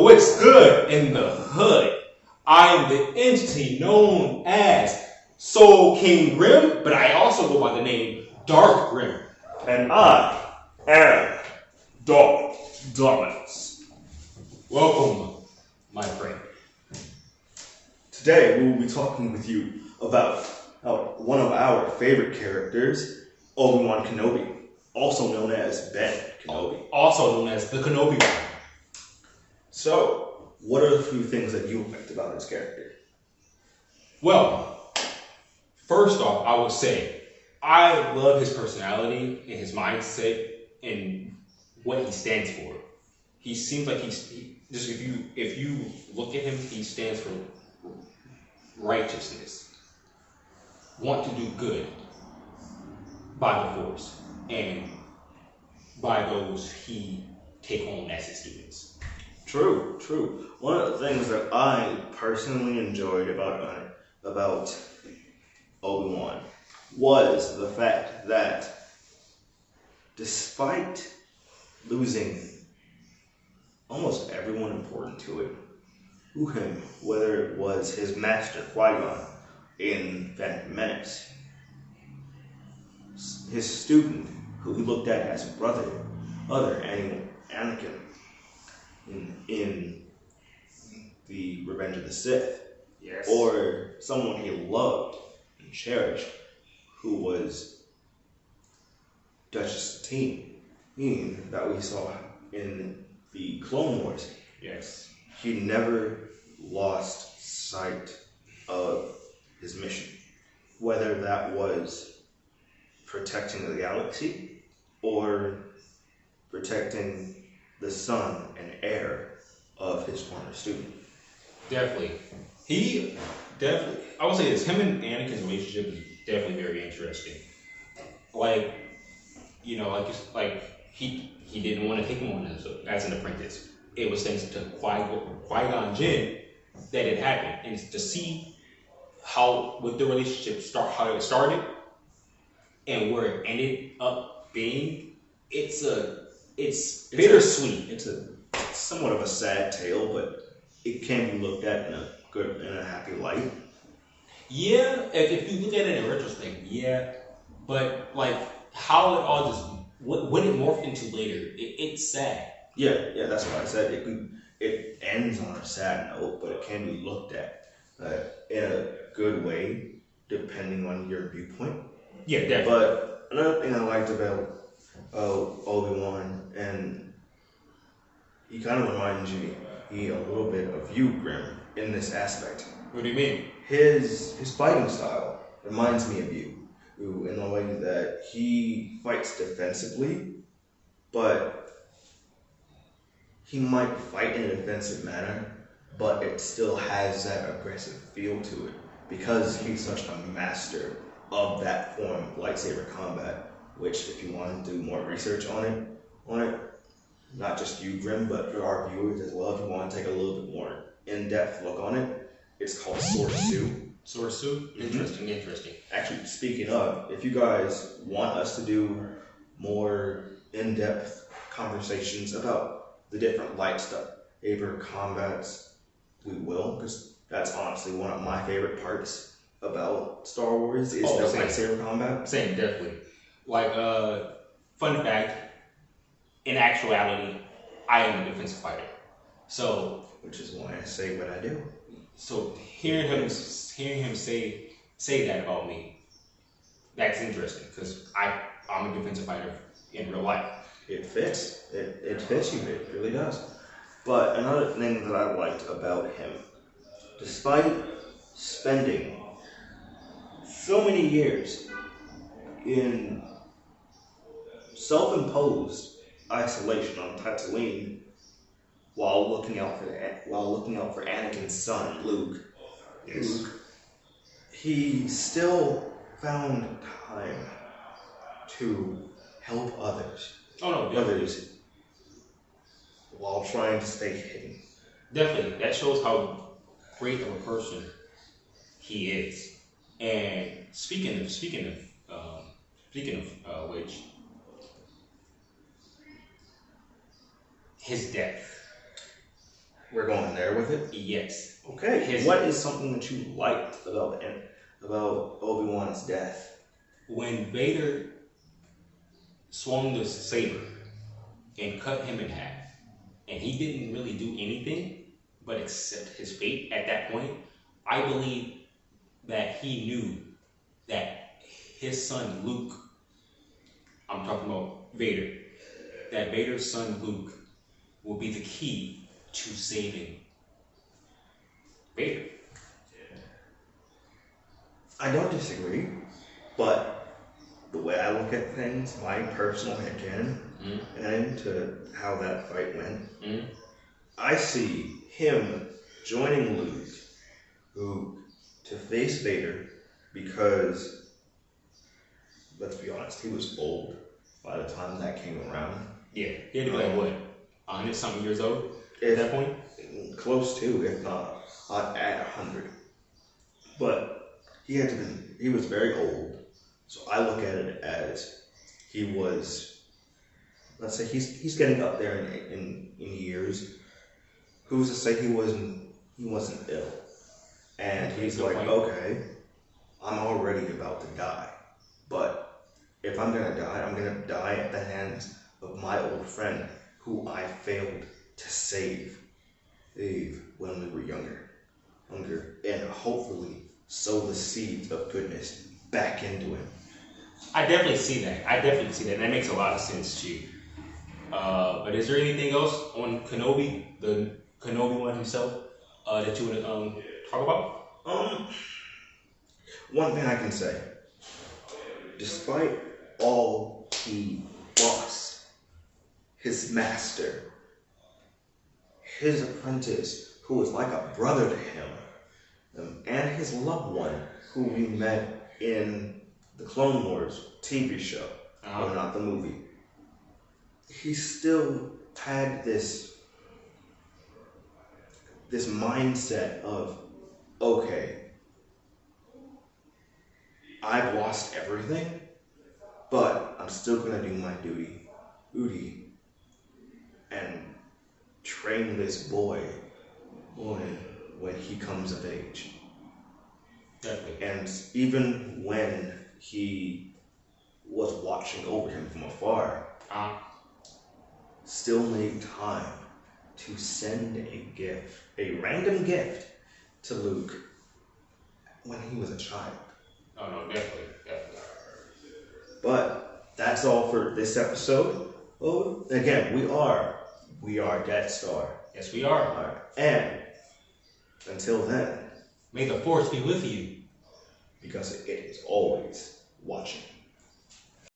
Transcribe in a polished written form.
what's good in the hood? I am the entity known as Soul King Grim, but I also go by the name Dark Grim. And I am Dark Dominance. Welcome, my friend. Today we will be talking with you about one of our favorite characters, Obi-Wan Kenobi, also known as Ben Kenobi. Also known as the Kenobi one. So, what are the few things that you liked about his character? Well, first off, I would say I love his personality and his mindset and what he stands for. He seems like just if you look at him, he stands for righteousness, want to do good by the Force and by those he take on as his students. True. One of the things that I personally enjoyed about Obi-Wan was the fact that despite losing almost everyone important to him, whether it was his master Qui-Gon in Phantom Menace, his student who he looked at as brother, Anakin in the Revenge of the Sith, Yes. or someone he loved and cherished, who was Duchess Satine, that we saw in the Clone Wars. Yes. He never lost sight of his mission, whether that was protecting the galaxy or protecting the son and heir of his former student. Definitely. I would say this, him and Anakin's relationship is definitely very interesting. He didn't want to take him on as an apprentice. It was thanks to Qui-Gon Jinn that it happened. And to see how the relationship how it started and where it ended up being, it's bittersweet. It's somewhat of a sad tale, but it can be looked at in a happy light. Yeah, if you look at it in retrospect, yeah. But how it all just what it morphed into later, it's sad. Yeah, that's what I said. It ends on a sad note, but it can be looked at in a good way, depending on your viewpoint. Yeah, definitely. But another thing I liked about Obi-Wan, and he kind of reminds me a little bit of you, Grim, in this aspect. What do you mean? His fighting style reminds me of you in the way that he fights defensively, but he might fight in a defensive manner, but it still has that aggressive feel to it because he's such a master of that form of lightsaber combat. Which, if you want to do more research on it, not just you, Grim, but for our viewers as well, if you want to take a little bit more in-depth look on it, it's called Sorsu. Sorsu? Mm-hmm. Interesting. Actually, speaking of, if you guys want us to do more in-depth conversations about the different lightsaber combats, we will, because that's honestly one of my favorite parts about Star Wars is the lightsaber combat. Same, definitely. Fun fact, in actuality, I am a defensive fighter. So, which is why I say what I do. So hearing him say that about me, that's interesting because I'm a defensive fighter in real life. It fits. It fits you. It really does. But another thing that I liked about him, despite spending so many years in self-imposed isolation on Tatooine, while looking out for Anakin's son, Luke, he still found time to help others. Others, while trying to stay hidden. Definitely, that shows how great of a person he is. And speaking of which, his death. We're going there with it? Yes. Okay. What is something that you liked about Obi-Wan's death? When Vader swung the saber and cut him in half, and he didn't really do anything but accept his fate at that point, I believe that he knew that his son Luke, I'm talking about Vader, that Vader's son Luke will be the key to saving Vader. I don't disagree, but the way I look at things, my personal headcanon, and into how that fight went, I see him joining Luke to face Vader because, let's be honest, he was old by the time that came around. Yeah, he had to be like, what, 100-something years old at that point? Close to, if not at 100. But he was very old. So I look at it as he was, let's say he's getting up there in years. Who's to say he wasn't ill? And he's like, okay, I'm already about to die. But if I'm gonna die, I'm gonna die at the hands of my old friend who I failed to save when we were younger, and hopefully sow the seeds of goodness back into him. I definitely see that. And that makes a lot of sense too. But is there anything else on Kenobi, the Kenobi one himself, that you want to talk about? One thing I can say, despite all he lost, his master, his apprentice, who was like a brother to him, and his loved one, who we met in the Clone Wars TV show, or not the movie, he still had this mindset of, okay, I've lost everything, but I'm still gonna do my duty, and train this boy when he comes of age. Definitely. And even when he was watching over him from afar, still made time to send a random gift to Luke when he was a child. Oh no, definitely. But that's all for this episode. Oh, again, we are WeAreDeathStar. Yes, we are. All right. And until then, may the Force be with you, because it is always watching.